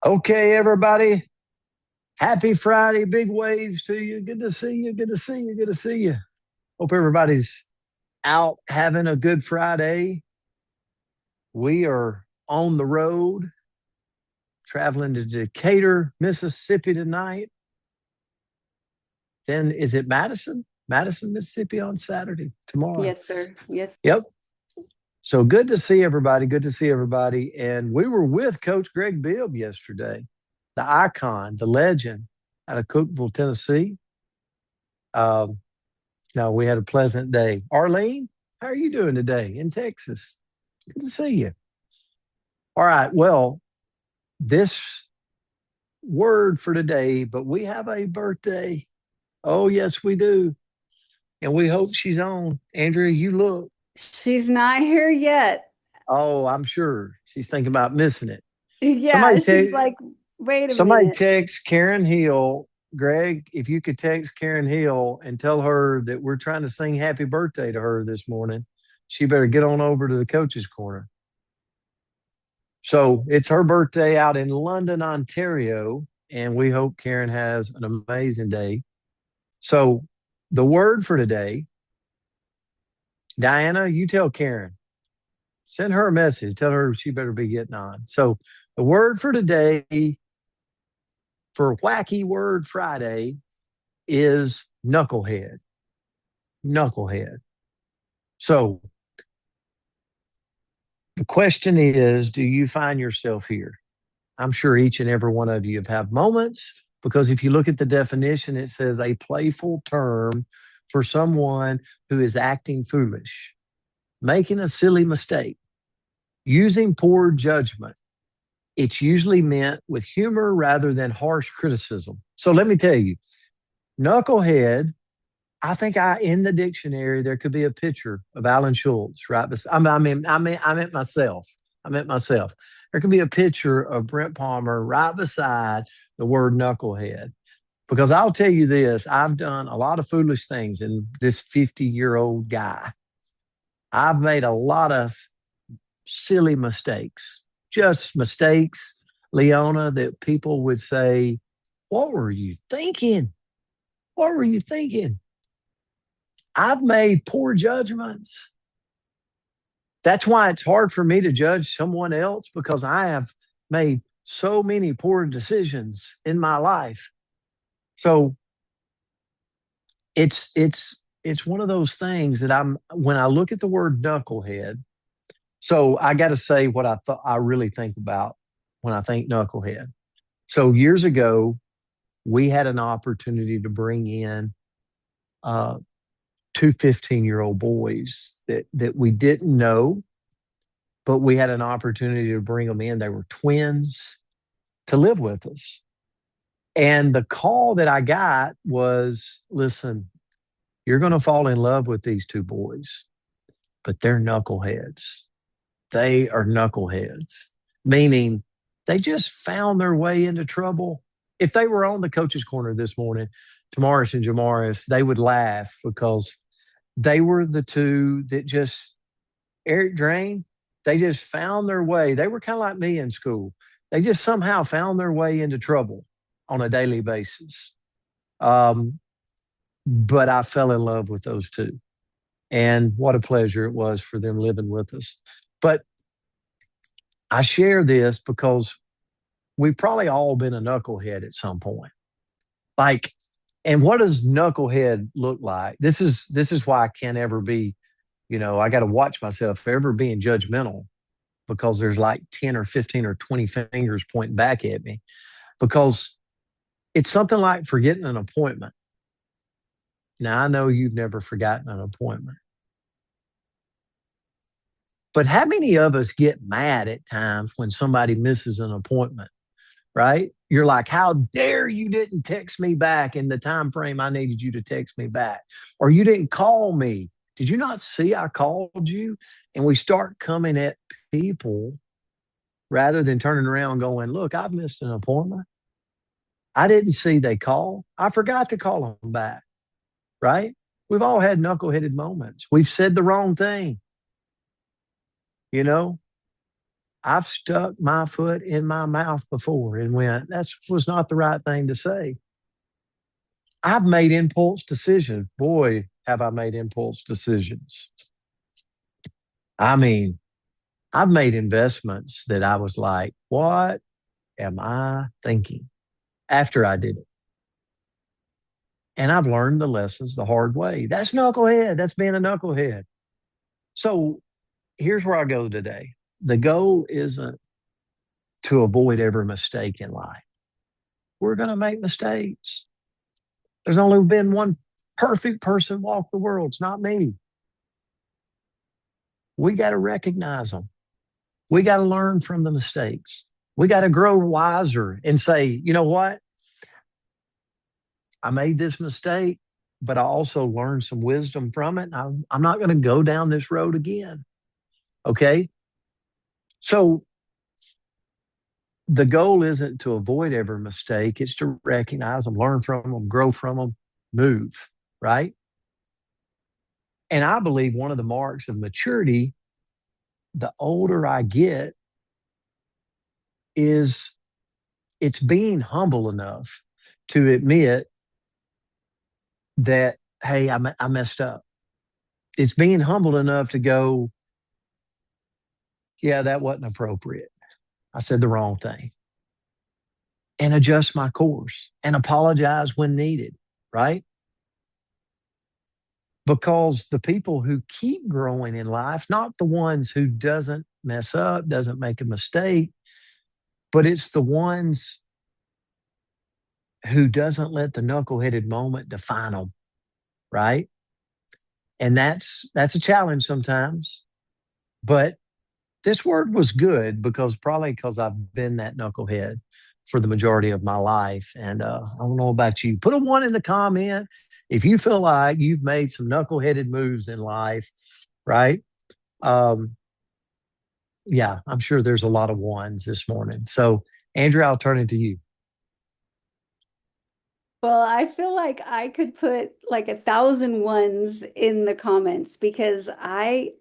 Okay, everybody. Happy Friday. Big waves to you. Good to see you. Good to see you. Good to see you. Hope everybody's out having a good Friday. We are on the road traveling to Decatur, Mississippi tonight. Then is it Madison? Madison, Mississippi on Saturday, tomorrow. Yes, sir. Yes. Yep. So good to see everybody. Good to see everybody. And we were with Coach Greg Bibb yesterday, the icon, the legend out of Cookeville, Tennessee. Um, no, we had a pleasant day. Arlene, how are you doing today in Texas? Good to see you. All right. Well, this word for today, but we have a birthday. Oh, yes, we do. And we hope she's on. Andrea, you look. She's not here yet. Oh, I'm sure she's thinking about missing it. Yeah, Somebody she's take like, wait a somebody minute. text Karen Hill. Greg, if you could text Karen Hill and tell her that we're trying to sing happy birthday to her this morning, she better get on over to the coach's corner. So it's her birthday out in London, Ontario, and we hope Karen has an amazing day. So the word for today, Diana, you tell Karen, send her a message, tell her she better be getting on. So the word for today for Wacky Word Friday is knucklehead. Knucklehead. So the question is, do you find yourself here? I'm sure each and every one of you have had moments because if you look at the definition, it says a playful term for someone who is acting foolish, making a silly mistake, using poor judgment. It's usually meant with humor rather than harsh criticism. So let me tell you, knucklehead, I think in the dictionary there could be a picture of Alan Schultz right beside. I meant myself. I meant myself. There could be a picture of Brent Palmer right beside the word knucklehead. Because I'll tell you this, I've done a lot of foolish things in this 50-year-old guy. I've made a lot of silly mistakes, just mistakes, Leona, that people would say, what were you thinking? What were you thinking? I've made poor judgments. That's why it's hard for me to judge someone else because I have made so many poor decisions in my life. So it's one of those things that I'm when I look at the word knucklehead. So I got to say what I thought I really think about when I think knucklehead. So years ago, we had an opportunity to bring in uh, two 15-year-old boys that we didn't know, but we had an opportunity to bring them in. They were twins to live with us. And the call that I got was, listen, you're going to fall in love with these two boys, but they're knuckleheads. They are knuckleheads, meaning they just found their way into trouble. If they were on the coach's corner this morning, Tamaris and Jamaris, they would laugh because they were the two that just, Eric Drain, they just found their way. They were kind of like me in school. They just somehow found their way into trouble on a daily basis. But I fell in love with those two. And what a pleasure it was for them living with us. But I share this because we've probably all been a knucklehead at some point. Like, and what does knucklehead look like? This is why I can't ever be, I got to watch myself ever being judgmental because there's like 10 or 15 or 20 fingers pointing back at me because it's something like forgetting an appointment. Now, I know you've never forgotten an appointment. But how many of us get mad at times when somebody misses an appointment, right? You're like, how dare you didn't text me back in the time frame I needed you to text me back? Or you didn't call me. Did you not see I called you? And we start coming at people rather than turning around going, look, I've missed an appointment. I didn't see they called. I forgot to call them back, right? We've all had knuckleheaded moments. We've said the wrong thing. You know, I've stuck my foot in my mouth before and went, that was not the right thing to say. I've made impulse decisions. Boy, have I made impulse decisions. I mean, I've made investments that I was like, what am I thinking after I did it? And I've learned the lessons the hard way. That's knucklehead. That's being a knucklehead. So here's where I go today. The goal isn't to avoid every mistake in life. We're going to make mistakes. There's only been one perfect person walk the world. It's not me. We got to recognize them. We got to learn from the mistakes. We got to grow wiser and say, you know what? I made this mistake, but I also learned some wisdom from it. I'm not going to go down this road again. Okay. So the goal isn't to avoid every mistake, it's to recognize them, learn from them, grow from them, move. Right. And I believe one of the marks of maturity, the older I get, is it's being humble enough to admit that, hey, I messed up. It's being humble enough to go, yeah, that wasn't appropriate. I said the wrong thing, and adjust my course and apologize when needed, right? Because the people who keep growing in life, not the ones who doesn't mess up, doesn't make a mistake, but it's the ones who doesn't let the knuckleheaded moment define them, right? And that's a challenge sometimes. But this word was good because probably because I've been that knucklehead for the majority of my life. And I don't know about you. Put a one in the comment if you feel like you've made some knuckleheaded moves in life, right? Um, yeah, I'm sure there's a lot of ones this morning. So, Andrew, I'll turn it to you. Well, I feel like I could put like 1,000 ones in the comments because I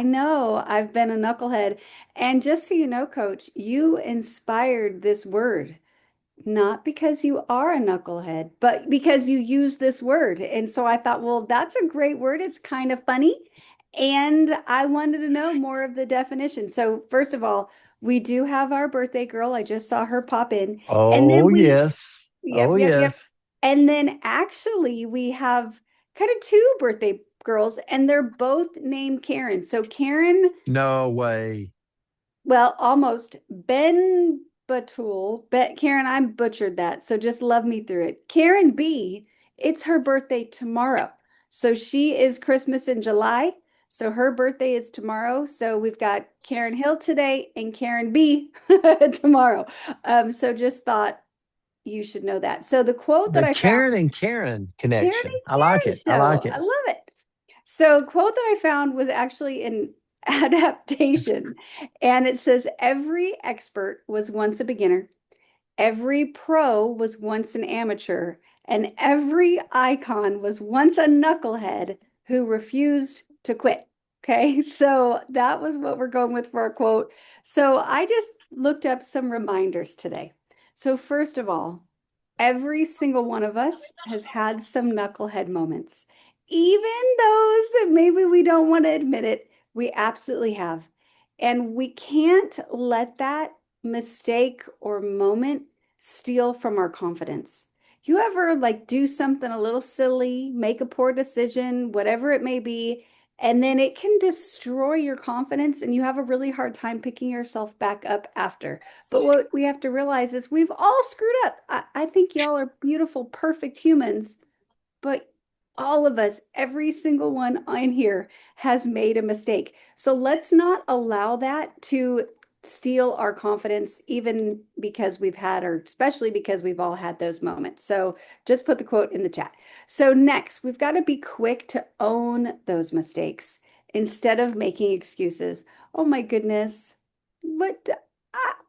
know I've been a knucklehead. And just so you know, Coach, you inspired this word. Not because you are a knucklehead, but because you use this word. And so I thought, well, that's a great word. It's kind of funny. And I wanted to know more of the definition. So, first of all, we do have our birthday girl. I just saw her pop in. And then Oh, we, yes. yep, Oh, yep, yep. yes. And then actually, we have kind of two birthday girls, and they're both named Karen. So, Karen, No way. well, almost. Ben Batul. Karen, I butchered that. So just love me through it. Karen B, it's her birthday tomorrow. So she is Christmas in July. So her birthday is tomorrow. So we've got Karen Hill today and Karen B tomorrow. So just thought you should know that. So the quote that The I found, Karen and Karen Karen connection. I like and it. Karen I like show. I it. love it. So, quote that I found was actually an adaptation, and it says, every expert was once a beginner, every pro was once an amateur, and every icon was once a knucklehead who refused to quit. Okay, so that was what we're going with for our quote. So, I just looked up some reminders today. So, first of all, every single one of us has had some knucklehead moments. Even those that maybe we don't want to admit it, we absolutely have. And we can't let that mistake or moment steal from our confidence. You ever like do something a little silly, make a poor decision, whatever it may be, and then it can destroy your confidence and you have a really hard time picking yourself back up after. But what we have to realize is we've all screwed up. I think y'all are beautiful, perfect humans, but all of us, every single one in here has made a mistake. So let's not allow that to steal our confidence, even because we've had, or especially because we've all had those moments. So just put the quote in the chat. So next, we've got to be quick to own those mistakes instead of making excuses. Oh my goodness, but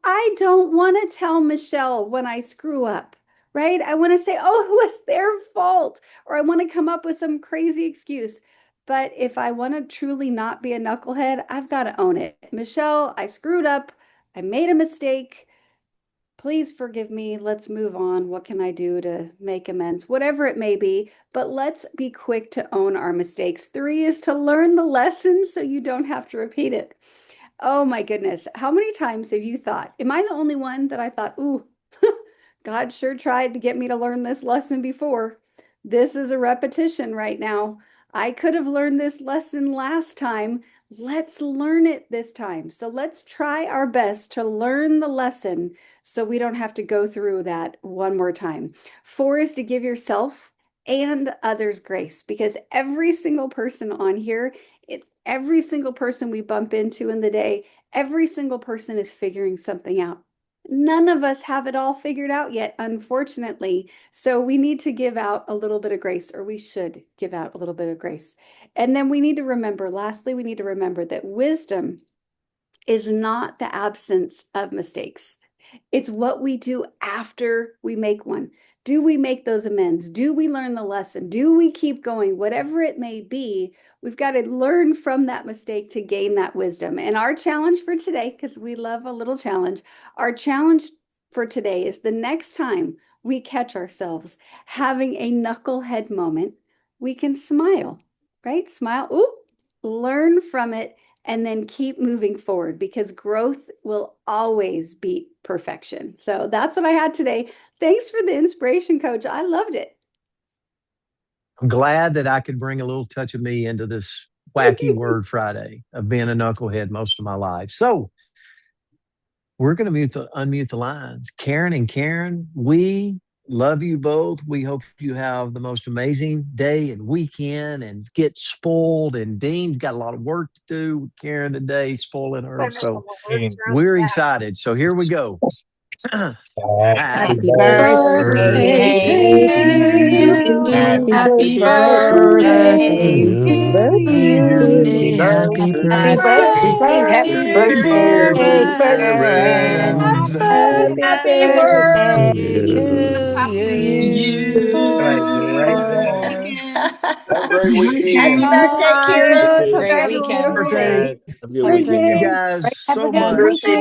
I don't want to tell Michelle when I screw up, right? I want to say, oh, it was their fault, or I want to come up with some crazy excuse. But if I want to truly not be a knucklehead, I've got to own it. Michelle, I screwed up. I made a mistake. Please forgive me. Let's move on. What can I do to make amends? Whatever it may be, but let's be quick to own our mistakes. 3 is to learn the lesson so you don't have to repeat it. Oh my goodness. How many times have you thought, am I the only one that I thought, ooh, God sure tried to get me to learn this lesson before. This is a repetition right now. I could have learned this lesson last time. Let's learn it this time. So let's try our best to learn the lesson so we don't have to go through that one more time. 4 is to give yourself and others grace, because every single person on here, every single person we bump into in the day, every single person is figuring something out. None of us have it all figured out yet, unfortunately. So we need to give out a little bit of grace, or we should give out a little bit of grace. And then we need to remember, lastly, we need to remember that wisdom is not the absence of mistakes. It's what we do after we make one. Do we make those amends? Do we learn the lesson? Do we keep going? Whatever it may be, we've got to learn from that mistake to gain that wisdom. And our challenge for today, because we love a little challenge, our challenge for today is the next time we catch ourselves having a knucklehead moment, we can smile, right? Smile, ooh, learn from it, and then keep moving forward, because growth will always beat perfection. So that's what I had today. Thanks for the inspiration, Coach. I loved it. I'm glad that I could bring a little touch of me into this wacky word Friday of being a knucklehead most of my life. So we're going to unmute the lines. Karen and Karen, we love you both. We hope you have the most amazing day and weekend and get spoiled. And Dean's got a lot of work to do with Karen today, spoiling her. So we're excited. So here we go. Happy Happy Birthday birthday to to you. you. Happy Happy birthday birthday to to you. you. Happy Happy birthday, birthday, happy dear birthday, Karen. Karen. Happy Happy birthday birthday to to you. you. Have a great Happy weekend. birthday, Bye, Karen. Rose. Hope you Great have a weekend. beautiful Birthday. day. Have a good Thank weekend, you y'all. guys Have a so good much. weekend.